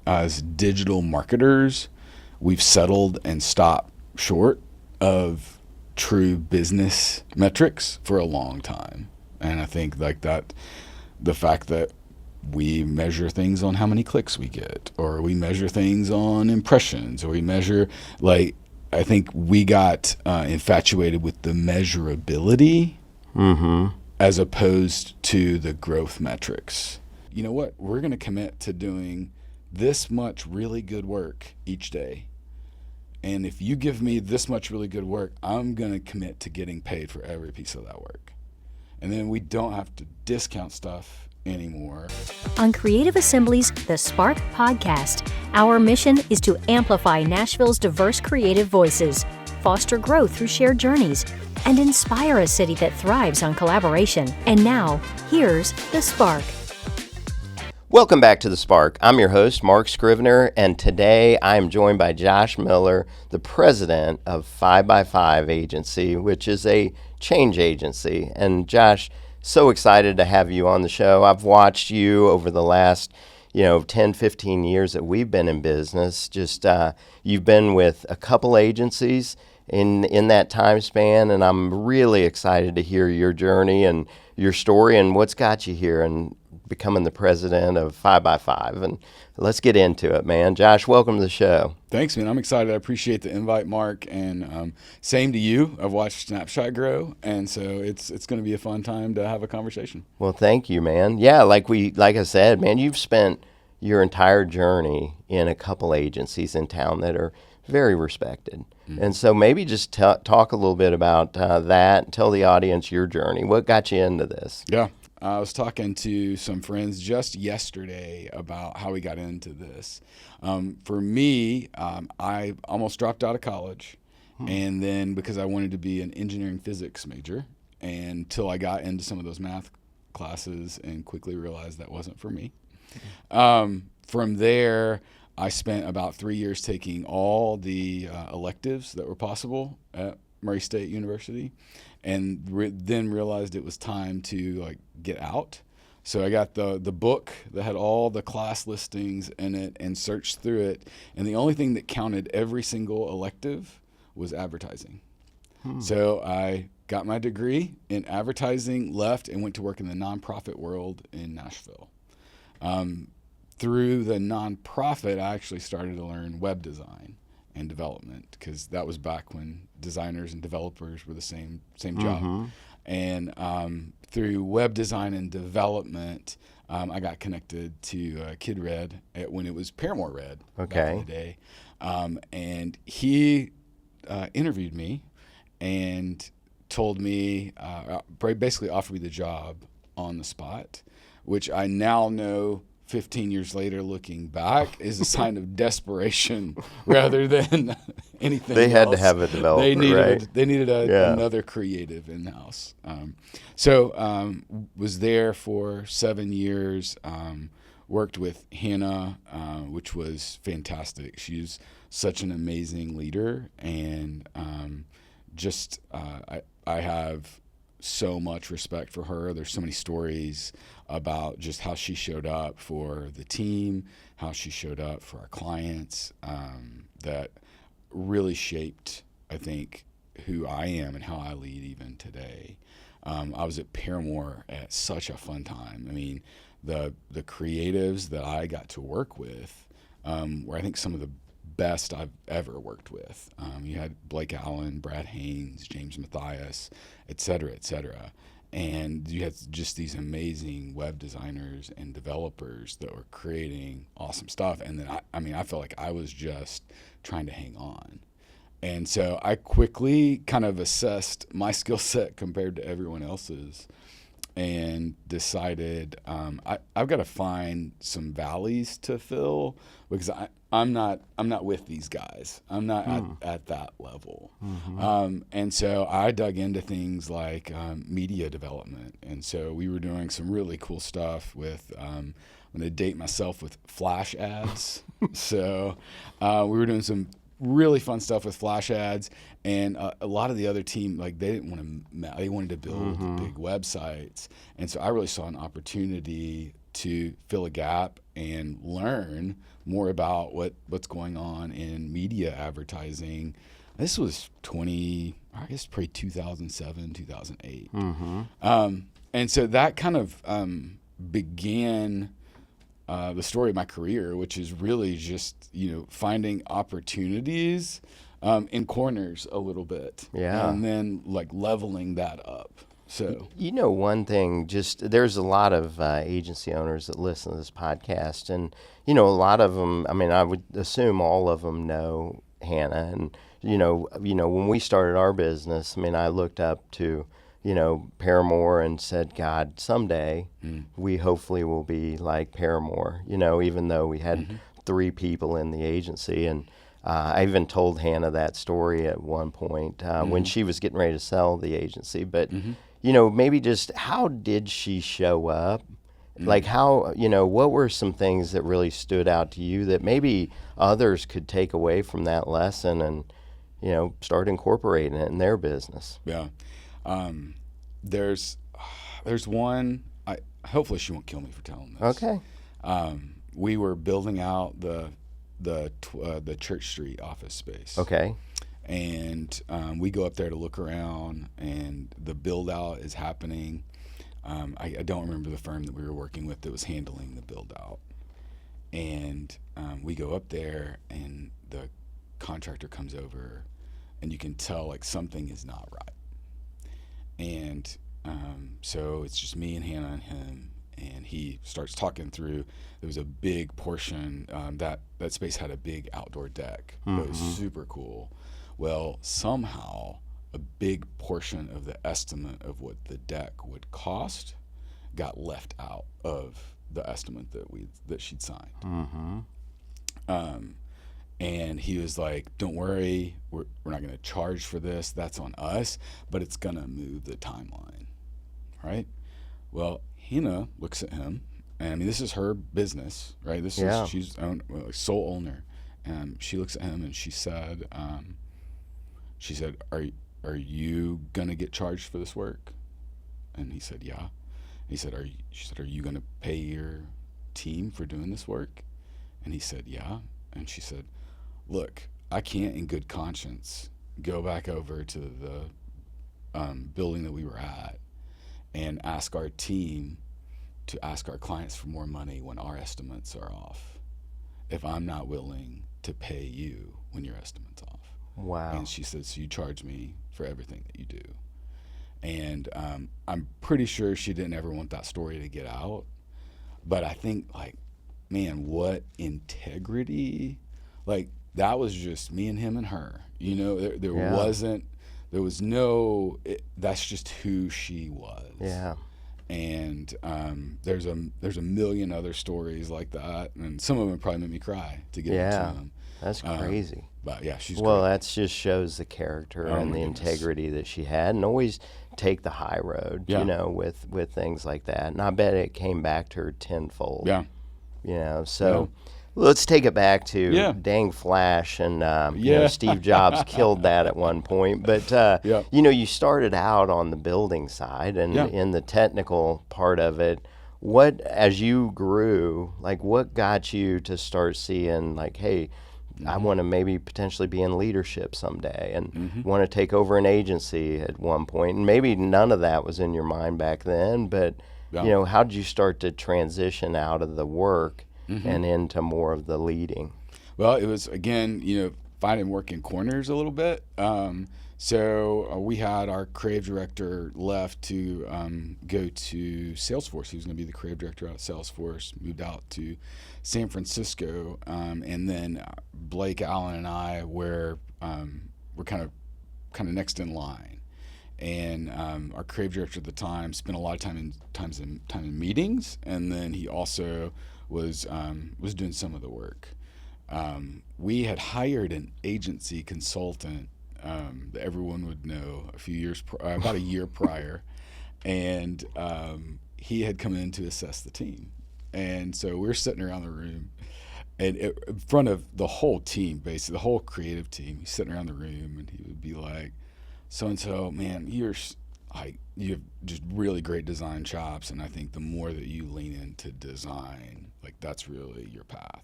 as digital marketers, we've settled and stopped short of true business metrics for a long time. And I think like that, the fact that we measure things on how many clicks we get, or we measure things on impressions, or we measure, like, I think we got infatuated with the measurability as opposed to the growth metrics. You know what? We're going to commit to doing this much really good work each day. And if you give me this much really good work, I'm going to commit to getting paid for every piece of that work. And then we don't have to discount stuff anymore. On Creative Assembly's The Spark podcast, our mission is to amplify Nashville's diverse creative voices, foster growth through shared journeys, and inspire a city that thrives on collaboration. And now, here's The Spark. Welcome back to The Spark. I'm your host, Mark Scrivner, and today I am joined by Josh Miller, the president of 5x5 Agency, which is a change agency. And Josh, so excited to have you on the show. I've watched you over the last 10, 15 years that we've been in business. You've been with a couple agencies in that time span, and I'm really excited to hear your journey and your story and what's got you here and becoming the president of 5x5. And let's get into it, man. Josh, welcome to the show. Thanks, man. I'm excited. I appreciate the invite, Mark. And same to you. I've watched Snapshot grow, and so it's going to be a fun time to have a conversation. Well, thank you, man. Yeah, like I said, man, you've spent your entire journey in a couple agencies in town that are very respected. Mm-hmm. And so maybe just talk a little bit about that. Tell the audience your journey. What got you into this? Yeah. I was talking to some friends just yesterday about how we got into this. For me, I almost dropped out of college, and then because I wanted to be an engineering physics major, until I got into some of those math classes and quickly realized that wasn't for me. From there, I spent about 3 years taking all the electives that were possible at Murray State University, and then realized it was time to get out. So I got the book that had all the class listings in it and searched through it, and the only thing that counted every single elective was advertising. So I got my degree in advertising, left, and went to work in the nonprofit world in Nashville. Through the nonprofit, I actually started to learn web design and development, because that was back when designers and developers were the same job. And through web design and development, I got connected to Kid Red when it was Paramore Red back in the day. And he interviewed me and told me, basically offered me the job on the spot, which I now know 15 years later, looking back, is a sign of desperation rather than anything They had else. to have a developer, They needed another creative in-house. Was there for 7 years, worked with Hannah, which was fantastic. She's such an amazing leader, and I have so much respect for her. There's so many stories about just how she showed up for the team, how she showed up for our clients, that really shaped, I think, who I am and how I lead even today. I was at Paramore at such a fun time. I mean, the creatives that I got to work with were, I think, some of the best I've ever worked with. You had Blake Allen, Brad Haynes, James Mathias, et cetera, and you had just these amazing web designers and developers that were creating awesome stuff. And then I felt like I was just trying to hang on. And so I quickly kind of assessed my skill set compared to everyone else's, and decided I've got to find some valleys to fill, because I'm not with these guys. I'm not at that level. And so I dug into things like media development. And so we were doing some really cool stuff with, I'm going to date myself, with flash ads. So we were doing some really fun stuff with flash ads, and a lot of the other team, they wanted to build big websites. And so I really saw an opportunity to fill a gap and learn more about what's going on in media advertising. This was probably 2007, 2008. And so that kind of began the story of my career, which is really just, finding opportunities in corners a little bit. Yeah. And then like leveling that up. So, one thing, there's a lot of agency owners that listen to this podcast, and, a lot of them, I would assume all of them know Hannah. And, when we started our business, I looked up to, Paramore and said, God, someday we hopefully will be like Paramore, even though we had 3 people in the agency. And I even told Hannah that story at one point when she was getting ready to sell the agency. But, maybe just how did she show up? Like how, what were some things that really stood out to you that maybe others could take away from that lesson and, start incorporating it in their business? Yeah. There's one, hopefully she won't kill me for telling this. Okay. We were building out the Church Street office space. Okay. And we go up there to look around, and the build out is happening. I don't remember the firm that we were working with that was handling the build out. And we go up there, and the contractor comes over, and you can tell like something is not right. And so it's just me and Hannah and him, and he starts talking through. There was a big portion that space had a big outdoor deck. It was super cool. Well, somehow a big portion of the estimate of what the deck would cost got left out of the estimate that she'd signed. And he was like, don't worry, we're not going to charge for this. That's on us, but it's going to move the timeline, right? Well, Hannah looks at him, and this is her business, right? She's sole owner. And she looks at him, and she said, are you going to get charged for this work? And he said, yeah. She said, are you going to pay your team for doing this work? And he said, yeah. And she said, look, I can't in good conscience go back over to the building that we were at and ask our team to ask our clients for more money when our estimates are off, if I'm not willing to pay you when your estimate's off. Wow. And she said, so you charge me for everything that you do. And I'm pretty sure she didn't ever want that story to get out. But I think, like, man, what integrity. Like, that was just me and him and her. There was no, that's just who she was. Yeah. And there's a million other stories like that. And some of them probably made me cry to get into them. That's crazy. But yeah, she's well, great. that just shows the character and the integrity that she had, and always take the high road, with things like that. And I bet it came back to her tenfold. Yeah. So let's take it back to dang Flash, and Steve Jobs killed that at one point. But you started out on the building side, and in the technical part of it. What, as you grew, like what got you to start seeing like, hey, I want to maybe potentially be in leadership someday, and want to take over an agency at one point. And maybe none of that was in your mind back then, but how did you start to transition out of the work and into more of the leading? Well, it was, again, finding work in corners a little bit. So we had our creative director left to go to Salesforce. He was going to be the creative director out at Salesforce, moved out to San Francisco. And then Blake, Allen, and I were kind of next in line. And our creative director at the time spent a lot of time in meetings, and then he also was doing some of the work. We had hired an agency consultant that everyone would know about a year prior, and he had come in to assess the team. And so we're sitting around the room, and in front of the whole team, basically the whole creative team, he's sitting around the room, and he would be like, so-and-so, man, you have just really great design chops, and I think the more that you lean into design, like that's really your path.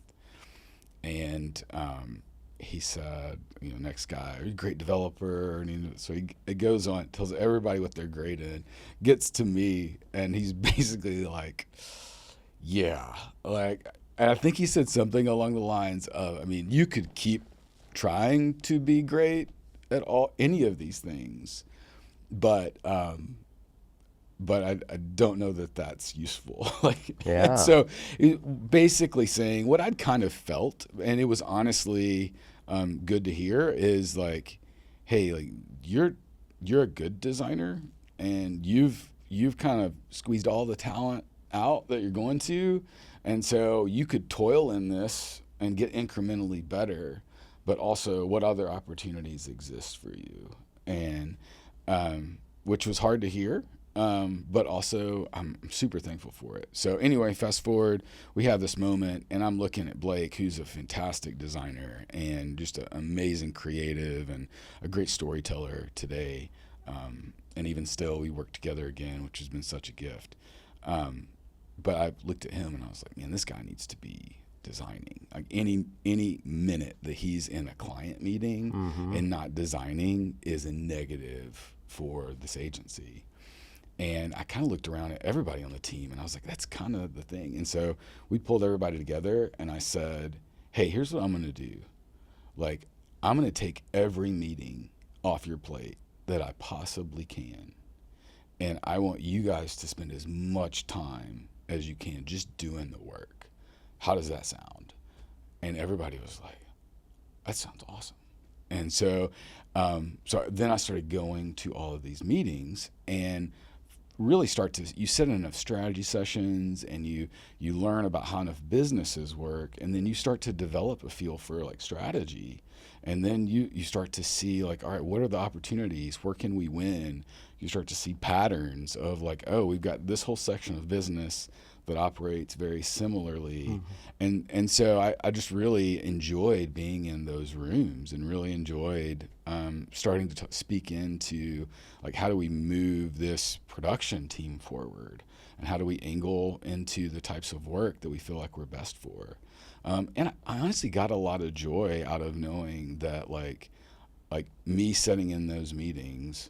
And he said, next guy, are you a great developer? And so it goes on, tells everybody what they're great in, gets to me, and he's basically like, yeah, like, and I think he said something along the lines of, I mean, you could keep trying to be great at any of these things, but I don't know that that's useful. Yeah. So basically saying what I'd kind of felt, and it was honestly good to hear, is like, hey, like you're a good designer, and you've kind of squeezed all the talent out that you're going to, and so you could toil in this and get incrementally better, but also what other opportunities exist for you, and which was hard to hear. But also I'm super thankful for it. So anyway, fast forward, we have this moment, and I'm looking at Blake, who's a fantastic designer and just an amazing creative and a great storyteller today. And even still, we work together again, which has been such a gift. But I looked at him and I was like, man, this guy needs to be designing. Like any minute that he's in a client meeting and not designing is a negative for this agency. And I kind of looked around at everybody on the team, and I was like, that's kind of the thing. And so we pulled everybody together, and I said, hey, here's what I'm going to do. Like, I'm going to take every meeting off your plate that I possibly can. And I want you guys to spend as much time as you can just doing the work. How does that sound? And everybody was like, that sounds awesome. And so then I started going to all of these meetings and really you sit in enough strategy sessions, and you learn about how enough businesses work, and then you start to develop a feel for like strategy. And then you start to see like, all right, what are the opportunities? Where can we win? You start to see patterns of like, oh, we've got this whole section of business that operates very similarly. And so I just really enjoyed being in those rooms, and really enjoyed starting to speak into like, how do we move this production team forward, and how do we angle into the types of work that we feel like we're best for. And I honestly got a lot of joy out of knowing that like me sitting in those meetings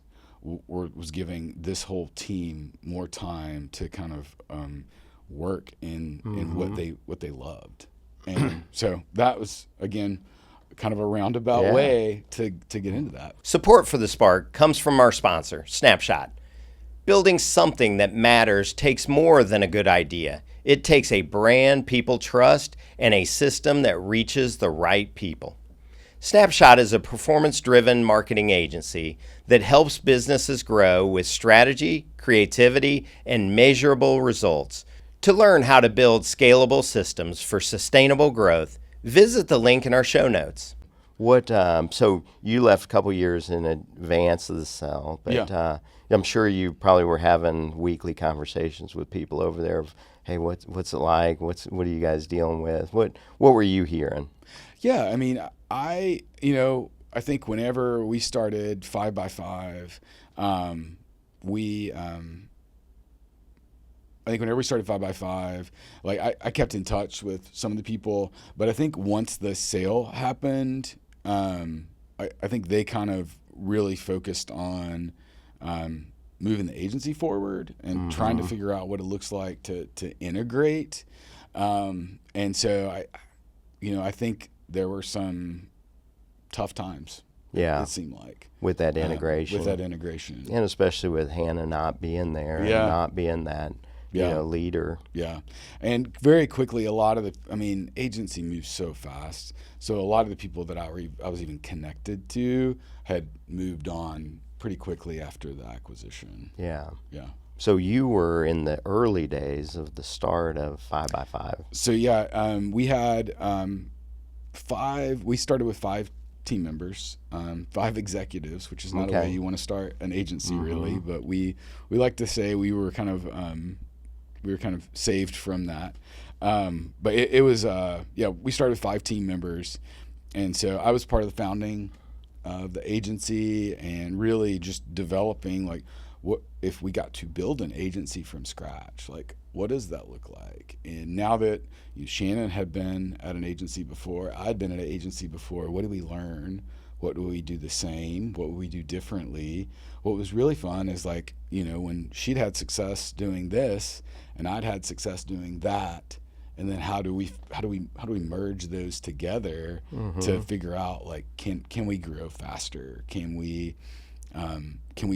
was giving this whole team more time to kind of work in what they loved. And so that was, again, kind of a roundabout way to get into that. Support for the Spark comes from our sponsor, Snapshot. Building something that matters takes more than a good idea. It takes a brand people trust and a system that reaches the right people. Snapshot is a performance-driven marketing agency that helps businesses grow with strategy, creativity, and measurable results. To learn how to build scalable systems for sustainable growth, visit the link in our show notes. So you left a couple years in advance of the sale, but I'm sure you probably were having weekly conversations with people over there of, hey, what's it like? What are you guys dealing with? What were you hearing? Yeah, I mean, I think whenever we started 5x5, I think whenever we started 5x5, like I kept in touch with some of the people, but I think once the sale happened, I think they kind of really focused on moving the agency forward and trying to figure out what it looks like to integrate. And so I think there were some tough times. Yeah, it seemed like with that integration. And especially with Hannah not being there and not being that leader. Yeah, and very quickly, a lot of agency moves so fast. So a lot of the people that I was even connected to had moved on pretty quickly after the acquisition. Yeah. Yeah. So you were in the early days of the start of 5x5. So we had we started with 5 team members, 5 executives, which is not a way you want to start an agency really, but we like to say we were kind of saved from that. But it was we started with 5 team members, and so I was part of the founding of the agency and really just developing like what if we got to build an agency from scratch? Like, what does that look like? And now that Shannon had been at an agency before, I'd been at an agency before, what did we learn? What do we do the same? What would we do differently? What was really fun is like, when she'd had success doing this and I'd had success doing that, and then how do we merge those together to figure out, like, can we grow faster? Can we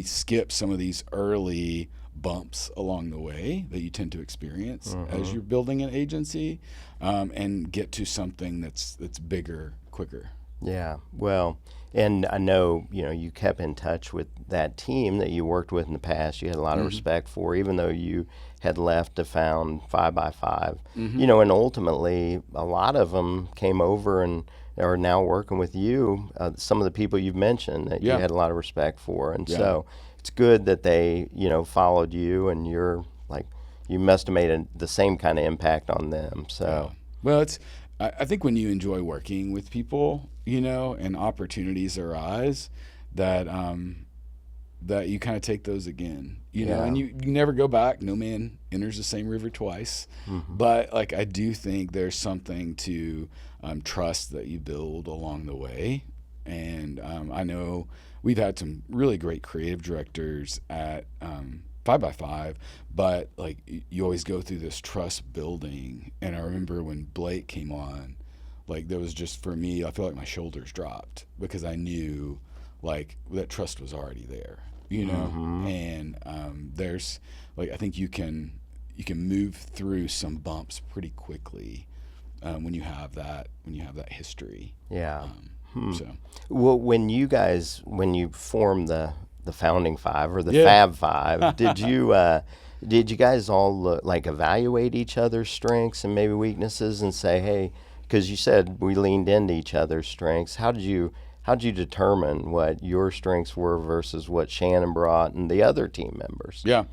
skip some of these early bumps along the way that you tend to experience as you're building an agency, and get to something that's bigger, quicker? Yeah, well, and I know, you kept in touch with that team that you worked with in the past. You had a lot of respect for, even though you had left to found 5x5. And ultimately, a lot of them came over and are now working with you, some of the people you've mentioned that you had a lot of respect for. And so it's good that they, followed you, and you must have made the same kind of impact on them. So, well, I think when you enjoy working with people, and opportunities arise, that you kind of take those again, and you never go back. No man enters the same river twice. But like, I do think there's something to trust that you build along the way. And I know we've had some really great creative directors at 5x5, but like, you always go through this trust building. And I remember when Blake came on, like, there was just, for me, I feel like my shoulders dropped, because I knew, like, that trust was already there, and there's, like, I think you can move through some bumps pretty quickly when you have that history. Yeah. So, well, when you formed the Founding Five, or the Fab Five, did you guys all evaluate each other's strengths and maybe weaknesses and say, hey, because you said we leaned into each other's strengths. How did you determine what your strengths were versus what Shannon brought and the other team members? Yeah.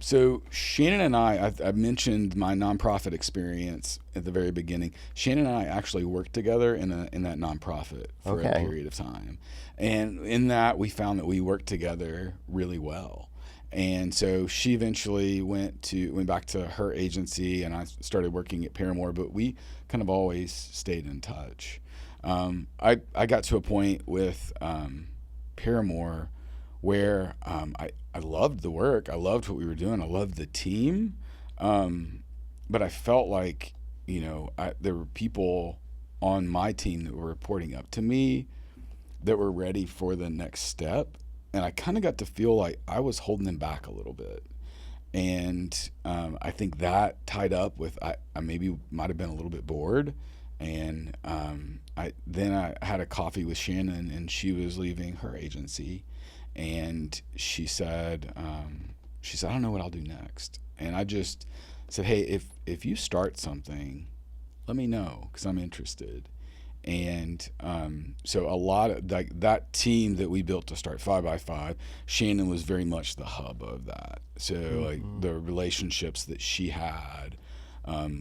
So Shannon and I mentioned my nonprofit experience at the very beginning. Shannon and I actually worked together in that nonprofit for a period of time. And in that, we found that we worked together really well. And so she eventually went back to her agency, and I started working at Paramore, but we kind of always stayed in touch. I got to a point with Paramore where I loved the work. I loved what we were doing. I loved the team. But I felt like, there were people on my team that were reporting up to me that were ready for the next step. And I kind of got to feel like I was holding them back a little bit. And I think that tied up with, I maybe might have been a little bit bored. And I had a coffee with Shannon, and she was leaving her agency. And she said, I don't know what I'll do next. And I just said, hey, if you start something, let me know, because I'm interested. And so a lot of that team that we built to start 5x5, Shannon was very much the hub of that. So like, the relationships that she had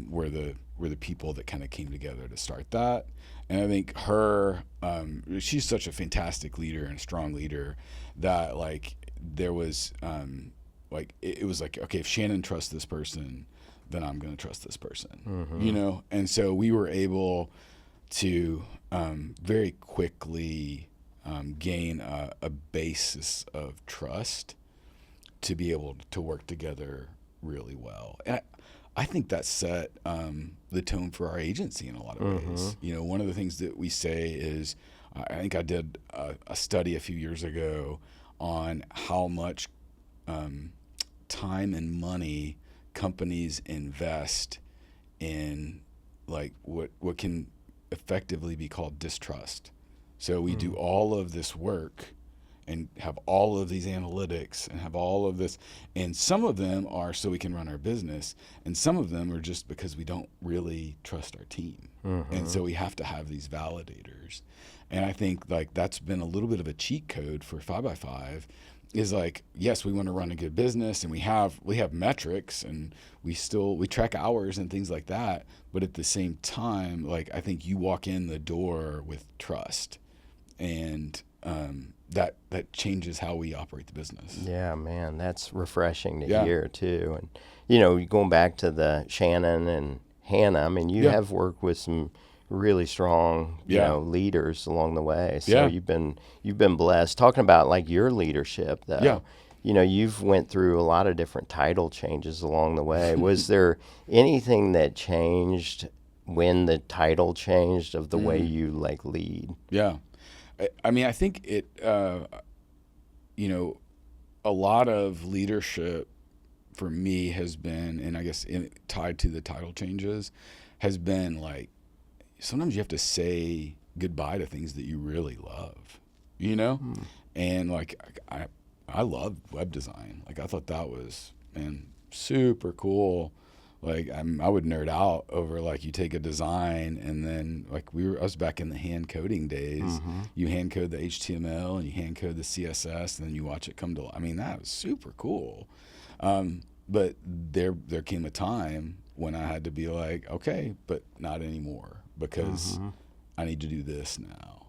were the people that kind of came together to start that. And I think she's such a fantastic leader and a strong leader that, like, there was it was like, okay, if Shannon trusts this person, then I'm going to trust this person, And so we were able to very quickly gain a basis of trust to be able to work together really well. And I think that set the tone for our agency in a lot of ways. One of the things that we say is, I think I did a study a few years ago on how much time and money companies invest in, like, what can effectively be called distrust. So we do all of this work and have all of these analytics and have all of this, and some of them are so we can run our business, and some of them are just because we don't really trust our team. And so we have to have these validators. And I think, like, that's been a little bit of a cheat code for 5x5, is like, yes, we want to run a good business, and we have metrics, and we track hours and things like that, but at the same time, like, I think you walk in the door with trust, and that changes how we operate the business. Yeah, man, that's refreshing to Yeah. hear too. And going back to the Shannon and Hannah, I mean, you Yeah. have worked with some really strong, Yeah. leaders along the way. So Yeah. you've been blessed. Talking about like your leadership, though. Yeah. You've went through a lot of different title changes along the way. Was there anything that changed when the title changed of the way you like lead? Yeah. I mean, I think it, a lot of leadership for me has been, and I guess tied to the title changes, has been like, sometimes you have to say goodbye to things that you really love, And like, I love web design. Like, I thought that was, man, super cool. Like, I would nerd out over, like, you take a design and then, like, I was back in the hand coding days. Mm-hmm. You hand code the HTML and you hand code the CSS and then you watch it come to life. I mean, that was super cool. But there came a time when I had to be like, okay, but not anymore, because I need to do this now.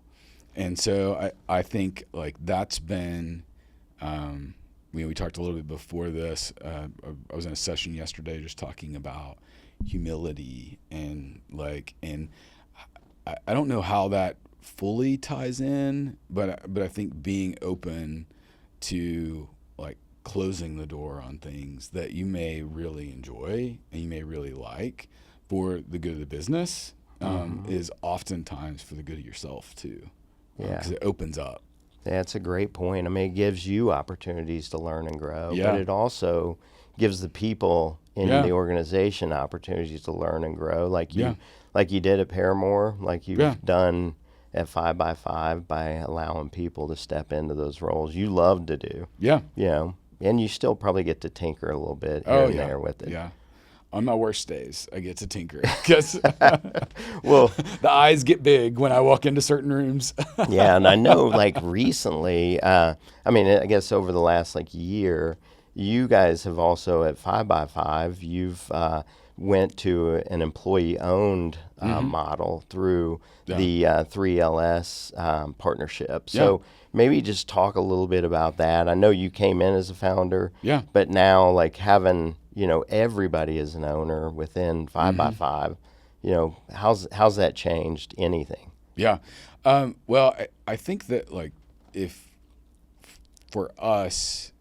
And so I think, like, that's been, we talked a little bit before this. I was in a session yesterday just talking about humility and I don't know how that fully ties in, but I think being open to, like, closing the door on things that you may really enjoy and you may really like for the good of the business is oftentimes for the good of yourself too. Yeah. Because it opens up. That's a great point. I mean, it gives you opportunities to learn and grow, Yeah. but it also gives the people in Yeah. the organization opportunities to learn and grow, like you Yeah. did at Paramore, like you've Yeah. done at 5x5 by allowing people to step into those roles you love to do. Yeah. And you still probably get to tinker a little bit here and there with it. Yeah. On my worst days, I get to tinker because Well, the eyes get big when I walk into certain rooms. yeah, and I know, like, recently, I mean, I guess over the last, like, year, you guys have also, at 5x5, you've went to an employee-owned model through the 3LS partnership. So maybe just talk a little bit about that. I know you came in as a founder, but now, like, having, everybody as an owner within 5x5, how's that changed anything? Yeah. Well, I think that, like, if for us,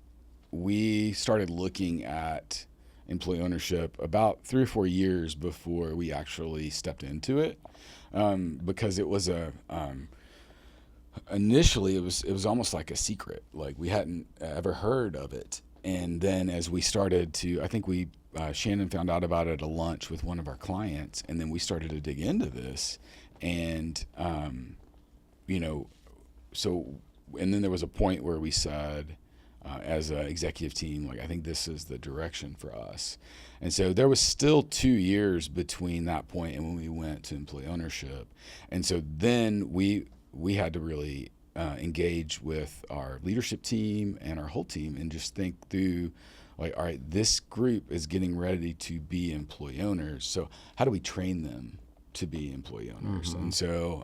we started looking at employee ownership about 3 or 4 years before we actually stepped into it, because it was initially it was almost like a secret. Like, we hadn't ever heard of it. And then as we started to, I think Shannon found out about it at a lunch with one of our clients, and then we started to dig into this, and and then there was a point where we said, as an executive team, like, I think this is the direction for us. And so there was still 2 years between that point and when we went to employee ownership. And so then we had to really engage with our leadership team and our whole team and just think through, like, all right, this group is getting ready to be employee owners. So how do we train them to be employee owners? And so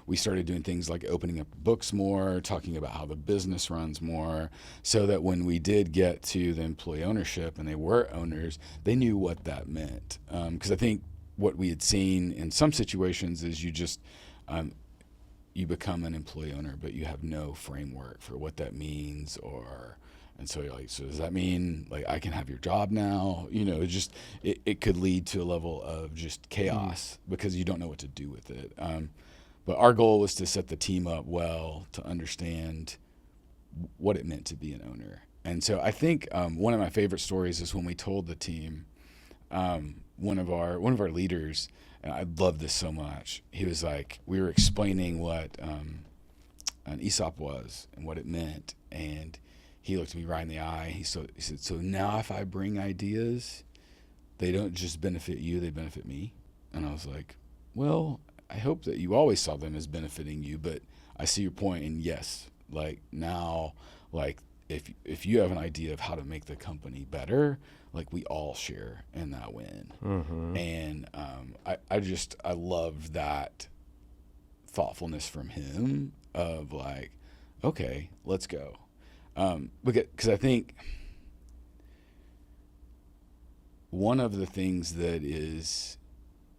we started doing things like opening up books more, talking about how the business runs more, so that when we did get to the employee ownership and they were owners, they knew what that meant. Because I think what we had seen in some situations is you just you become an employee owner, but you have no framework for what that means, and so you're like, so does that mean, like, I can have your job now? It could lead to a level of just chaos because you don't know what to do with it. But our goal was to set the team up well to understand what it meant to be an owner. And so I think one of my favorite stories is when we told the team, one of our leaders, and I love this so much. He was like, we were explaining what an ESOP was and what it meant, and he looked me right in the eye. He said, so now if I bring ideas, they don't just benefit you, they benefit me. And I was like, well, I hope that you always saw them as benefiting you, but I see your point. And yes, like, now, like, if you have an idea of how to make the company better, like, we all share in that win. And I loved that thoughtfulness from him of, like, okay, let's go. Because I think one of the things that is,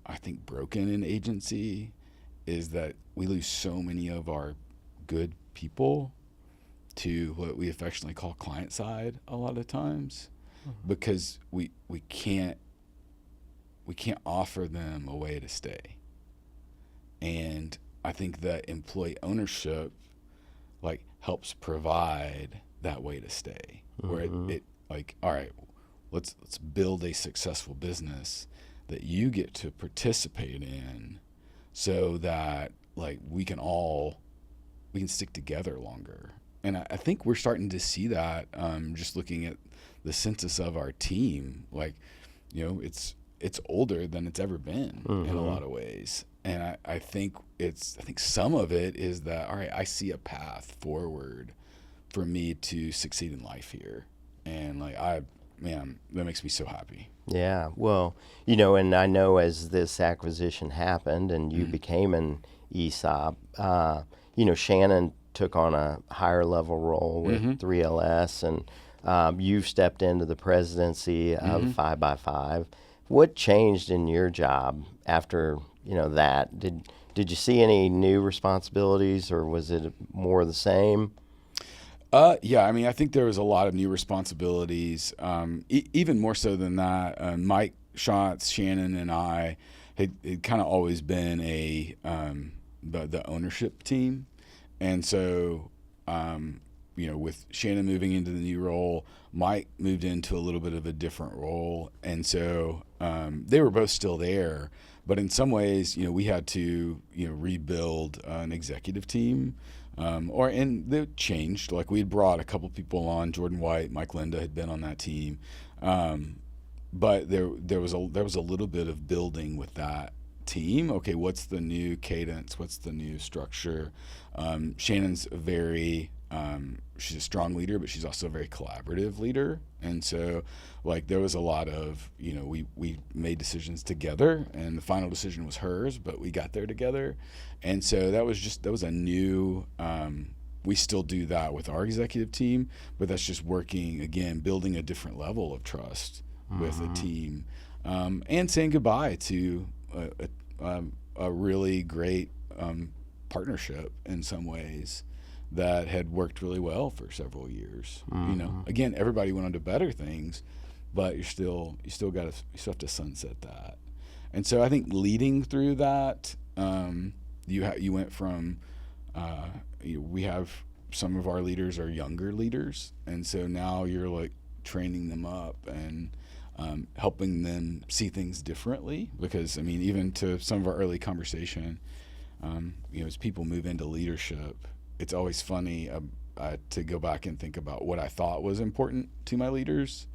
I think, broken in agency is that we lose so many of our good people to what we affectionately call client side a lot of times, because we can't offer them a way to stay. And I think that employee ownership like helps provide that way to stay, where it like, all right, let's build a successful business that you get to participate in, so that like we can stick together longer. And I think we're starting to see that, just looking at the census of our team. Like, it's older than it's ever been in a lot of ways. And I think some of it is that, all right, I see a path forward for me to succeed in life here. And like, man, that makes me so happy. Yeah, well, and I know as this acquisition happened and you became an ESOP, Shannon took on a higher level role with 3LS, and you've stepped into the presidency of 5x5. What changed in your job after that? Did you see any new responsibilities, or was it more of the same? Yeah, I mean, I think there was a lot of new responsibilities. Even more so than that, Mike Schatz, Shannon, and I had kind of always been the ownership team, and so with Shannon moving into the new role, Mike moved into a little bit of a different role, and so they were both still there. But in some ways, we had to rebuild an executive team. And they changed. Like, we had brought a couple people on. Jordan White, Mike Linda had been on that team, but there was a little bit of building with that team. Okay, what's the new cadence? What's the new structure? Shannon's she's a strong leader, but she's also a very collaborative leader. And so, like, there was a lot of we made decisions together, and the final decision was hers, but we got there together. And so that was a new, we still do that with our executive team, but that's just working, again, building a different level of trust with a team, and saying goodbye to a really great partnership in some ways that had worked really well for several years. Again, everybody went on to better things, but you still have to sunset that. And so I think leading through that, you went from, we have some of our leaders are younger leaders, and so now you're like training them up and helping them see things differently. Because I mean, even to some of our early conversation, as people move into leadership, it's always funny to go back and think about what I thought was important to my leaders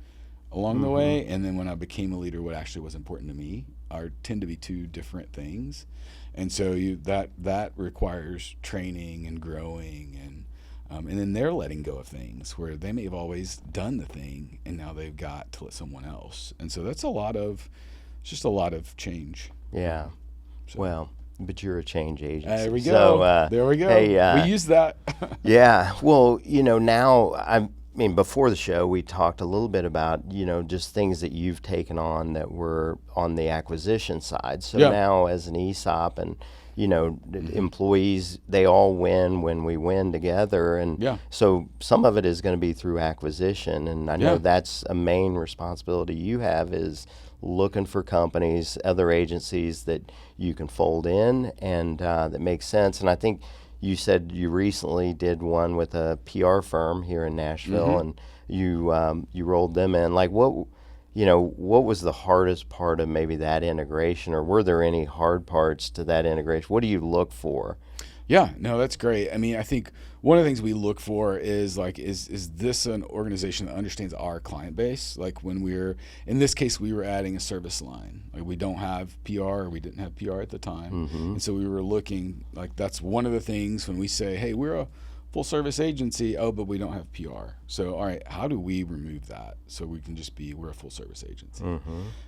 along the way, and then when I became a leader, what actually was important to me tend to be two different things. And so that requires training and growing, and then they're letting go of things where they may have always done the thing, and now they've got to let someone else. And so that's just a lot of change. Yeah. So. Well, but you're a change agency. There we go. So, there we go. Hey, we use that. Yeah. Well, now I mean, before the show, we talked a little bit about, just things that you've taken on that were on the acquisition side. So now as an ESOP and, employees, they all win when we win together. And so some of it is going to be through acquisition. And I know that's a main responsibility you have, is looking for companies, other agencies that you can fold in and that makes sense. And I think you said you recently did one with a PR firm here in Nashville, and you rolled them in. Like, what was the hardest part of maybe that integration, or were there any hard parts to that integration? What do you look for? Yeah, no, that's great. I mean, I think one of the things we look for is like, is this an organization that understands our client base? Like, when in this case, we were adding a service line. Like, we don't have PR, or we didn't have PR at the time. And so we were looking, like, that's one of the things when we say, hey, we're a full service agency, but we don't have PR. So, all right, how do we remove that so we can just we're a full service agency?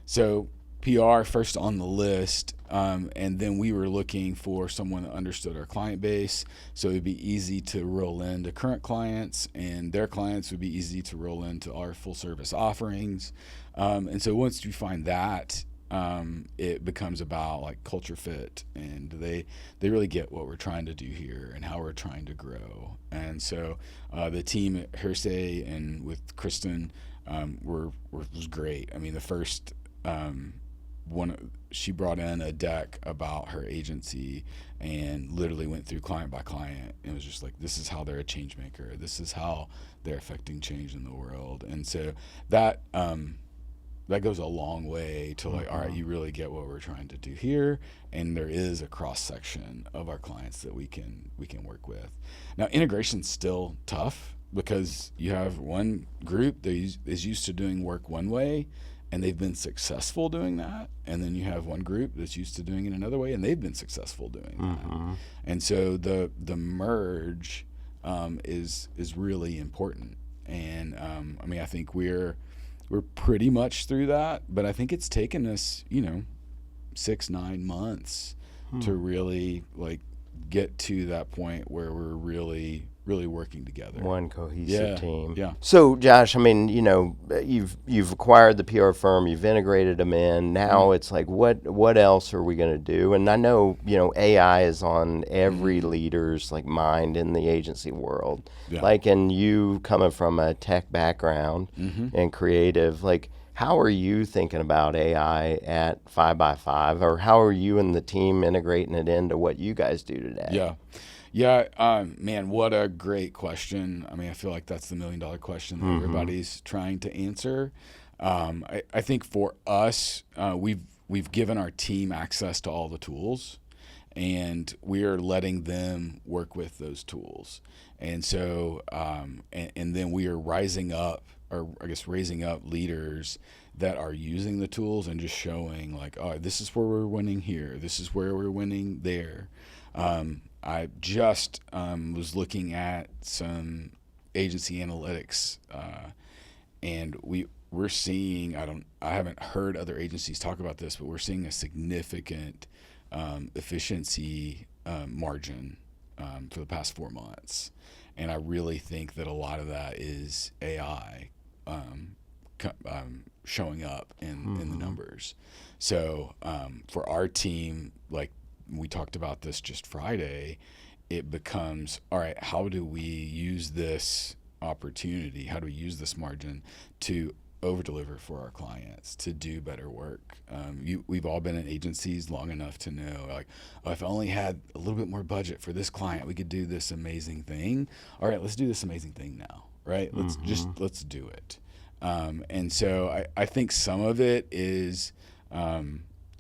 So PR first on the list, and then we were looking for someone that understood our client base, so it'd be easy to roll into current clients, and their clients would be easy to roll into our full service offerings. And so once you find that, it becomes about like culture fit, and they really get what we're trying to do here and how we're trying to grow. And so the team at Hearsay and with Kristen was great. I mean, the first she brought in a deck about her agency and literally went through client by client and was just like, this is how they're a change maker, this is how they're affecting change in the world. And so that goes a long way to like, all right, you really get what we're trying to do here, and there is a cross section of our clients that we can work with. Now, integration's still tough because you have one group that is used to doing work one way, and they've been successful doing that, and then you have one group that's used to doing it another way, and they've been successful doing that. And so the merge is really important. And I mean, I think we're pretty much through that, but I think it's taken us 6-9 months to really like get to that point where we're really working together. One cohesive team. Yeah. So, Josh, I mean, you've acquired the PR firm, you've integrated them in. Now it's like, what else are we going to do? And I know, AI is on every leader's like mind in the agency world. Yeah. Like, and you coming from a tech background and creative, like, how are you thinking about AI at 5x5, or how are you and the team integrating it into what you guys do today? Yeah, man, what a great question. I mean, I feel like that's the $1 million question that everybody's trying to answer. I think for us, we've given our team access to all the tools, and we are letting them work with those tools. And so, and then we are raising up leaders that are using the tools and just showing like, oh, this is where we're winning here, this is where we're winning there. I just was looking at some agency analytics, and we're seeing, I haven't heard other agencies talk about this, but we're seeing a significant efficiency margin for the past 4 months. And I really think that a lot of that is AI showing up in the numbers. So for our team, like we talked about this just Friday, it becomes, all right, how do we use this opportunity? How do we use this margin to over-deliver for our clients, to do better work? We've all been in agencies long enough to know, like, oh, if I only had a little bit more budget for this client, we could do this amazing thing. All right, let's do this amazing thing now, right? Let's do it. And so I think some of it is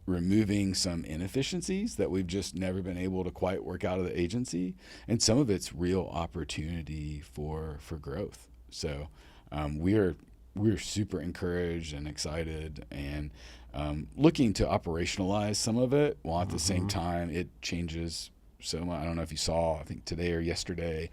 removing some inefficiencies that we've just never been able to quite work out of the agency, and some of it's real opportunity for growth. So we're super encouraged and excited, and looking to operationalize some of it, while at the same time it changes so much. I don't know if you saw, I think today or yesterday,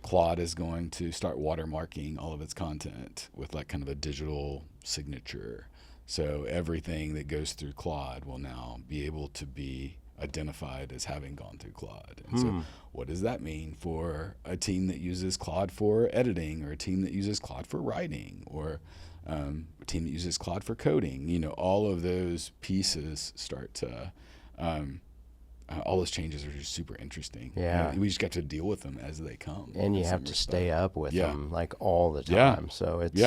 Claude is going to start watermarking all of its content with like kind of a digital signature. So everything that goes through Claude will now be able to be identified as having gone through Claude. And so what does that mean for a team that uses Claude for editing, or a team that uses Claude for writing, or a team that uses Claude for coding? All of those pieces start to, all those changes are just super interesting. Yeah. And we just got to deal with them as they come. And you have to stay up with them like all the time. Yeah. So it's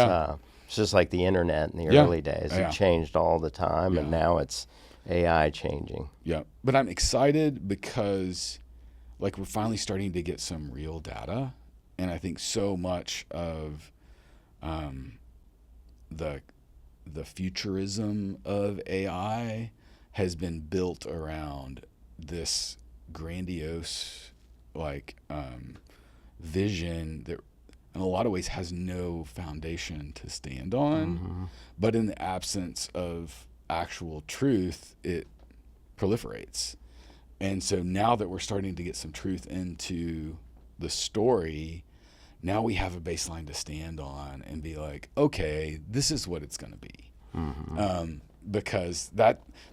just like the internet in the early days. It changed all the time, and now it's AI changing. Yeah, but I'm excited because like we're finally starting to get some real data, and I think so much of the futurism of AI has been built around this grandiose vision that in a lot of ways has no foundation to stand on, but in the absence of actual truth, it proliferates. And so now that we're starting to get some truth into the story, now we have a baseline to stand on and be like, okay, this is what it's going to be. because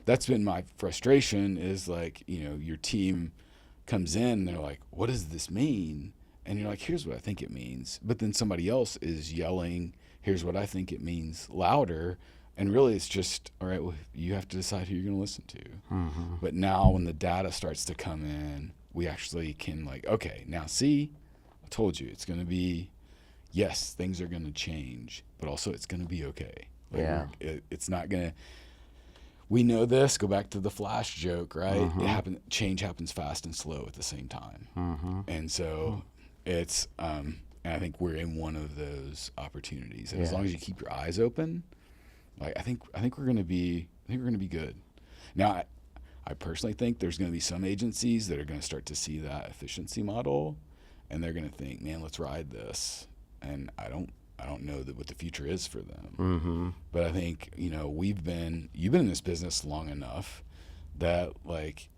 that's been my frustration is like, your team comes in and they're like, what does this mean? And you're like, here's what I think it means. But then somebody else is yelling, here's what I think it means, louder. And really it's just, all right, well, you have to decide who you're going to listen to. Mm-hmm. But now when the data starts to come in, we actually can like, okay, now see, I told you it's going to be, yes, things are going to change, but also it's going to be okay. Like it's not going to, we know this, go back to the Flash joke, right? Mm-hmm. Change happens fast and slow at the same time. Mm-hmm. And so it's, and I think we're in one of those opportunities. And as long as you keep your eyes open, like I think we're going to be good. Now, I personally think there's going to be some agencies that are going to start to see that efficiency model, and they're going to think, man, let's ride this. And I don't know what the future is for them. Mm-hmm. But I think, you've been in this business long enough that like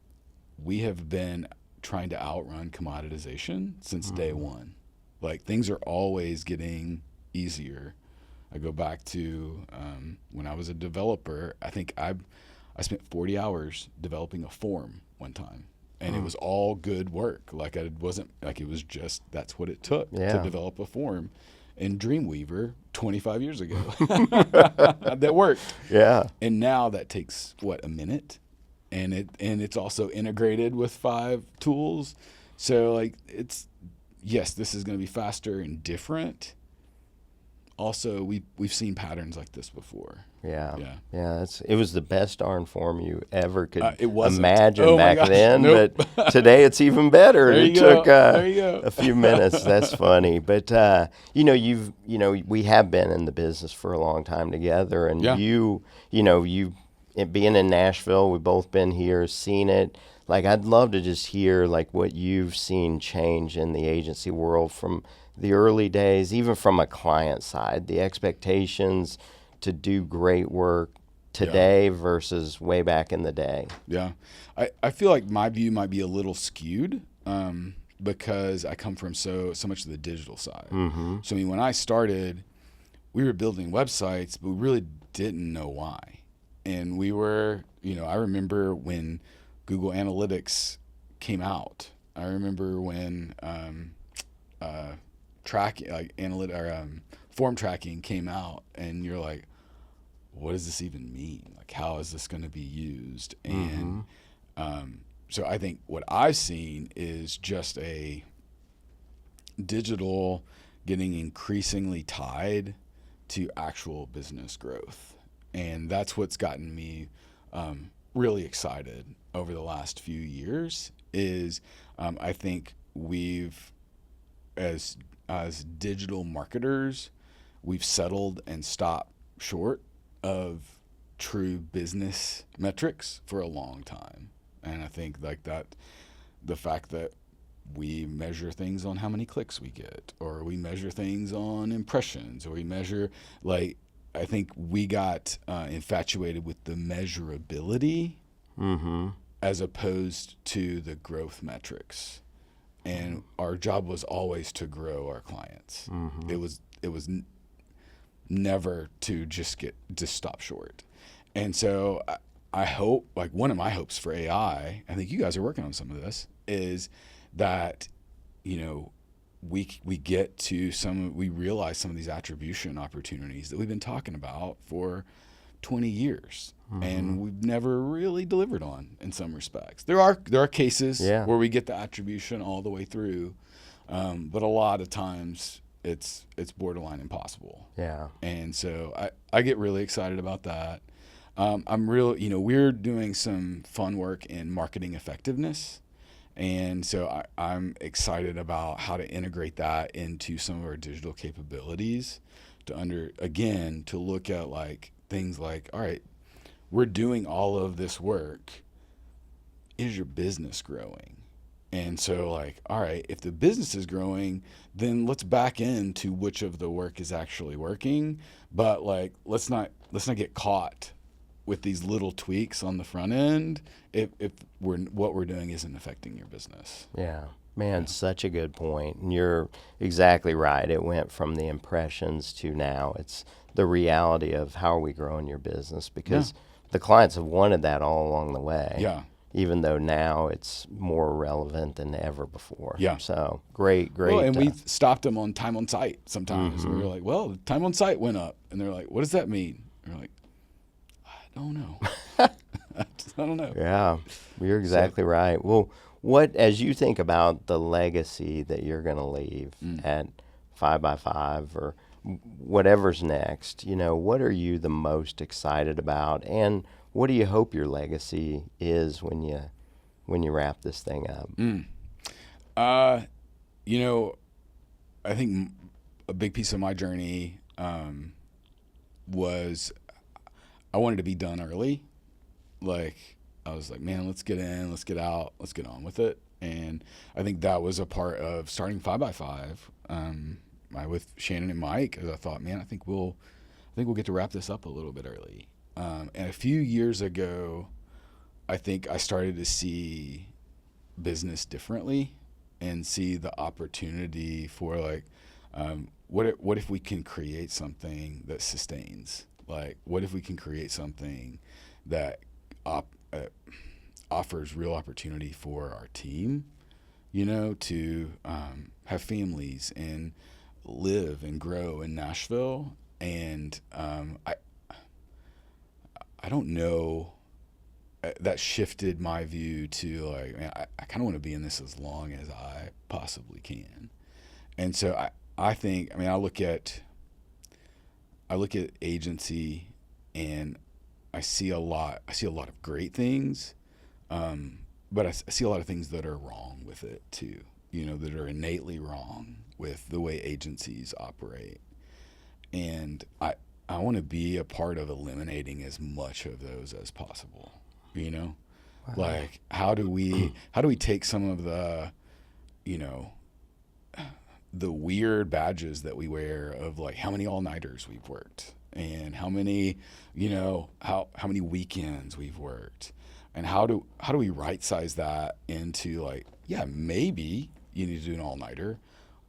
we have been trying to outrun commoditization since day one. Like things are always getting easier. I go back to when I was a developer. I think I spent 40 hours developing a form one time, and it was all good work. Like it wasn't like it was just that's what it took to develop a form in Dreamweaver 25 years ago. That worked. Yeah. And now that takes a minute, and it's also integrated with 5 tools. So like this is going to be faster and different. Also, we've seen patterns like this before. Yeah. It was the best darn form you ever could imagine back then. Nope. But today it's even better. It took a few minutes. That's funny. But we have been in the business for a long time together, and you being in Nashville, we've both been here, seen it. Like I'd love to just hear like what you've seen change in the agency world from the early days, even from a client side, the expectations to do great work today versus way back in the day. Yeah. I feel like my view might be a little skewed because I come from so much of the digital side. Mm-hmm. So I mean, when I started, we were building websites, but we really didn't know why. And we were, I remember when Google Analytics came out. I remember when form tracking came out, and you're like, what does this even mean? Like, how is this going to be used? And so I think what I've seen is just a digital getting increasingly tied to actual business growth. And that's what's gotten me really excited over the last few years is I think we've, as digital marketers, we've settled and stopped short of true business metrics for a long time. And I think like that, the fact that we measure things on how many clicks we get, or we measure things on impressions, or we measure I think we got infatuated with the measurability as opposed to the growth metrics. And our job was always to grow our clients. Mm-hmm. It was never to just stop short. And so I hope, like one of my hopes for AI, I think you guys are working on some of this, is that, we get to we realize some of these attribution opportunities that we've been talking about for 20 years. Mm-hmm. And we've never really delivered on in some respects. There are cases where we get the attribution all the way through, but a lot of times it's borderline impossible. Yeah. And so I get really excited about that. We're doing some fun work in marketing effectiveness, and so I'm excited about how to integrate that into some of our digital capabilities to look at like things like, all right, we're doing all of this work. Is your business growing? And so like, all right, if the business is growing, then let's back into which of the work is actually working. But like, let's not get caught with these little tweaks on the front end if what we're doing isn't affecting your business. Yeah. Man, such a good point. And you're exactly right. It went from the impressions to now it's the reality of how are we growing your business, because the clients have wanted that all along the way. Yeah. Even though now it's more relevant than ever before. Yeah. So great. Well, and we stopped them on time on site sometimes. And we were like, well, the time on site went up. And they're like, what does that mean? And we're like, I don't know. I don't know. Yeah, you're exactly right. Well, as you think about the legacy that you're going to leave at 5x5 or whatever's next, what are you the most excited about, and what do you hope your legacy is when you wrap this thing up? I think a big piece of my journey was I wanted to be done early. Like, I was like, man, let's get in, let's get out, let's get on with it. And I think that was a part of starting 5x5 with Shannon and Mike, as I thought, man, I think we'll get to wrap this up a little bit early. And a few years ago, I think I started to see business differently and see the opportunity for like, what if we can create something that sustains? Like, what if we can create something that offers real opportunity for our team, to have families and live and grow in Nashville. And I don't know, that shifted my view to like, man, I kind of want to be in this as long as I possibly can. And so I think, I look at agency and I see a lot of great things, but I see a lot of things that are wrong with it too, that are innately wrong with the way agencies operate. And I want to be a part of eliminating as much of those as possible, Wow. Like, how do we take some of the, the weird badges that we wear of like how many all-nighters we've worked and how many, how many weekends we've worked, and how do we right size that into like, yeah, maybe you need to do an all-nighter,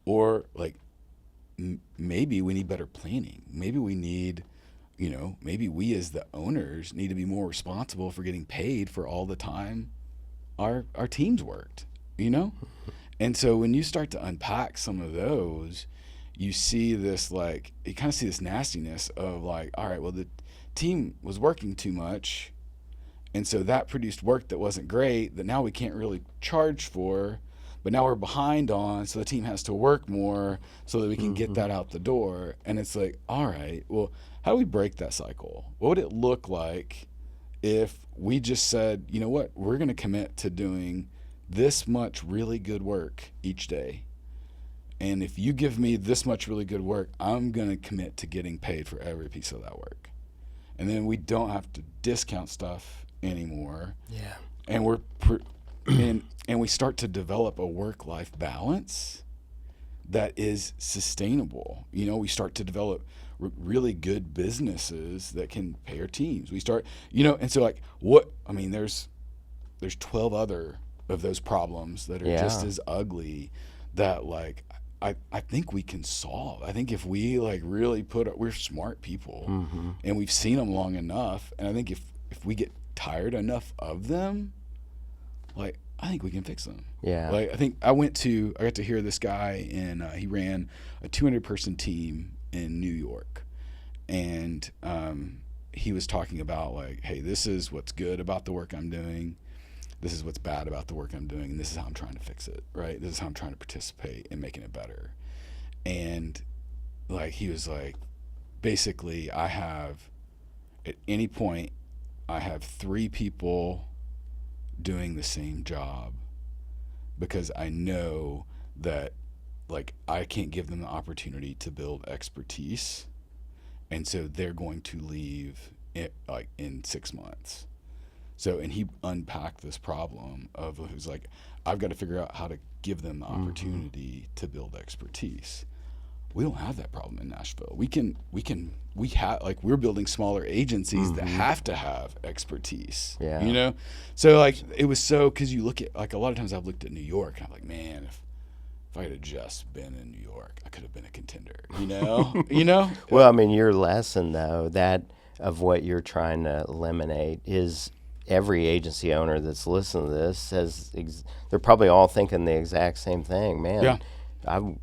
or like maybe we need better planning. Maybe we need, maybe we as the owners need to be more responsible for getting paid for all the time our teams worked, And so when you start to unpack some of those, you see this, like, you kind of see this nastiness of like, all right, well, the team was working too much, and so that produced work that wasn't great that now we can't really charge for, but now we're behind on, so the team has to work more so that we can get that out the door. And it's like, all right, well, how do we break that cycle? What would it look like if we just said, you know what, we're going to commit to doing this much really good work each day. And if you give me this much really good work, I'm going to commit to getting paid for every piece of that work. And then we don't have to discount stuff anymore. Yeah. And and we start to develop a work-life balance that is sustainable. We start to develop really good businesses that can pay our teams. We start, and so like there's 12 other of those problems that are just as ugly that like I think we can solve. I think if we like really we're smart people and we've seen them long enough, and I think if we get tired enough of them, like I think we can fix them. Yeah. Like I got to hear this guy, and he ran a 200-person team in New York, and he was talking about like, hey, this is what's good about the work I'm doing. This is what's bad about the work I'm doing, and this is how I'm trying to fix it, right? This is how I'm trying to participate in making it better. And like he was like, basically, at any point, I have 3 people doing the same job because I know that like I can't give them the opportunity to build expertise, and so they're going to leave in 6 months. So, and he unpacked this problem of who's like, I've got to figure out how to give them the opportunity to build expertise. We don't have that problem in Nashville. We're building smaller agencies that have to have expertise. Yeah. So like it was, so because you look at like a lot of times I've looked at New York and I'm like, man, if if I had just been in New York, I could have been a contender, you know? Well, I mean, your lesson, though, that of what you're trying to eliminate is every agency owner that's listening to this says they're probably all thinking the exact same thing. Man, Yeah.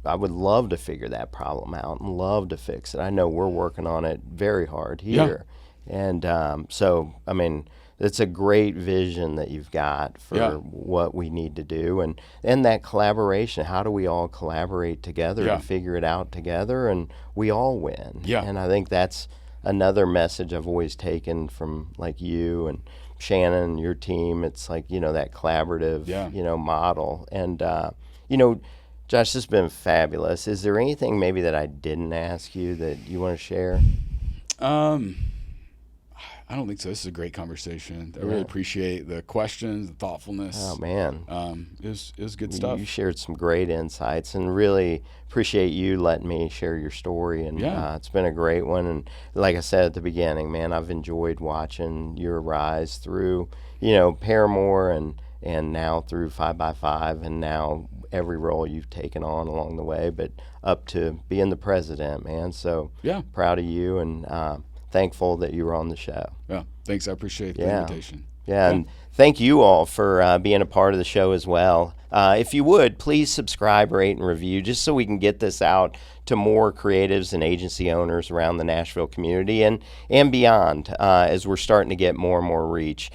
I would love to figure that problem out and love to fix it. I know we're working on it very hard here. And so, I mean, it's a great vision that you've got for what we need to do. And that collaboration, how do we all collaborate together to figure it out together, and we all win. And I think that's another message I've always taken from like you and Shannon and your team. It's like, that collaborative, model. And, Josh, this has been fabulous. Is there anything maybe that I didn't ask you that you want to share? I don't think so. This is a great conversation. I really appreciate the questions, the thoughtfulness. Oh, man. It was good stuff. You shared some great insights, and really appreciate you letting me share your story. And it's been a great one. And like I said at the beginning, man, I've enjoyed watching your rise through, Paramore and now through 5x5, and now every role you've taken on along the way, but up to being the president, man. So proud of you, and thankful that you were on the show. Yeah, thanks. I appreciate the invitation. Yeah, and thank you all for being a part of the show as well. If you would, please subscribe, rate, and review, just so we can get this out to more creatives and agency owners around the Nashville community and beyond, as we're starting to get more and more reach.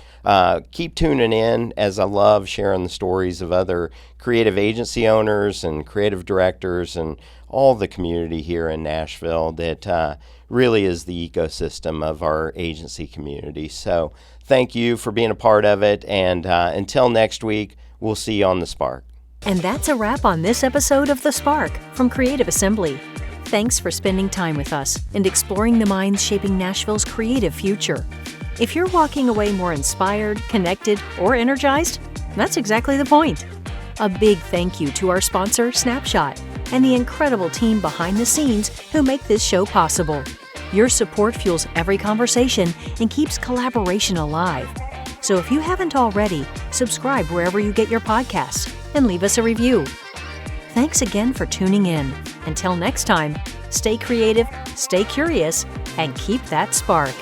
Keep tuning in, as I love sharing the stories of other creative agency owners and creative directors and all the community here in Nashville that really is the ecosystem of our agency community. So thank you for being a part of it, and until next week, we'll see you on The Spark. And that's a wrap on this episode of The Spark from Creative Assembly. Thanks for spending time with us and exploring the minds shaping Nashville's creative future. If you're walking away more inspired, connected, or energized, that's exactly the point. A big thank you to our sponsor, Snapshot, and the incredible team behind the scenes who make this show possible. Your support fuels every conversation and keeps collaboration alive. So if you haven't already, subscribe wherever you get your podcasts and leave us a review. Thanks again for tuning in. Until next time, stay creative, stay curious, and keep that spark.